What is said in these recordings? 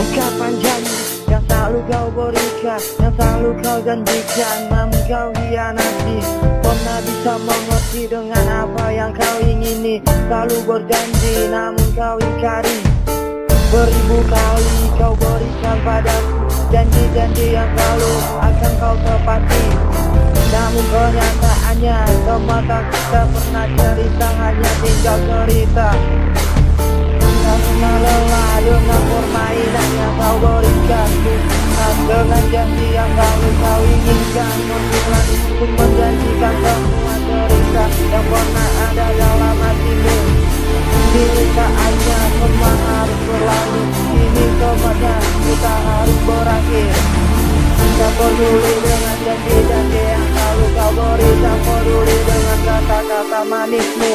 Ungkapan janji yang selalu kau berikan, yang selalu kau janjikan, namun kau hianati. Pernah bisa mengerti dengan apa yang kau ingini. Selalu berjanji namun kau ingkari. Beribu kali kau berikan padaku janji-janji yang selalu akan kau tepati. Namun kenyataannya semata kita pernah cerita, hanya tinggal cerita. Karena lelah dengan permainan yang kau berikan, dengan janji yang kau inginkan, berbulan untuk menjanjikan semua cerita yang pernah ada dalam hatimu. Kini saatnya semua harus berlalu, kini sobatnya kita harus berakhir. Tak peduli dengan janji-janji yang selalu kau beri, tak peduli dengan kata-kata manismu.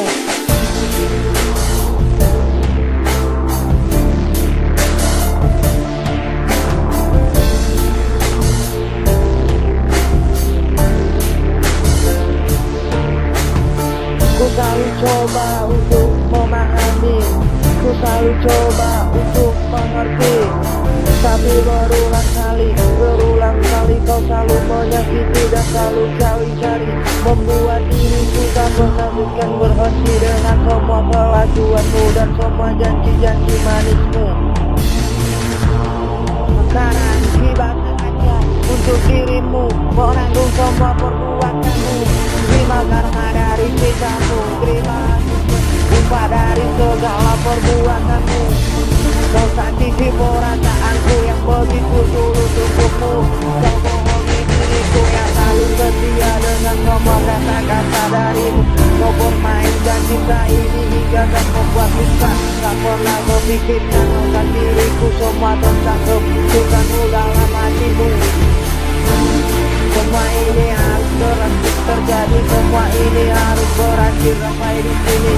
Ku selalu coba untuk memahami, ku selalu coba untuk mengerti, tapi berulang kali kau selalu menyakiti dan selalu kau cari, membuat diriku tak pernah bukan berhenti dengan semua kelakuanmu dan semua janji-janji manismu. Sekarang tiba saatnya untuk dirimu menanggung semua perbuatanmu. Terima karma dari cintamu, terima upah dari segala perbuatanmu. Kau sakiti perasaanku yang begitu tulus untukmu. Kau bohongi diriku yang selalu setia dengan semua kata-kata darimu. Kau bermain janji ini hingga tak membuat luka. Tak pernah kau pikirkan akan diriku, semua tentang kebutuhan dalam hatimu. Semua ini harus terjadi, semua ini harus berakhir sampai di sini.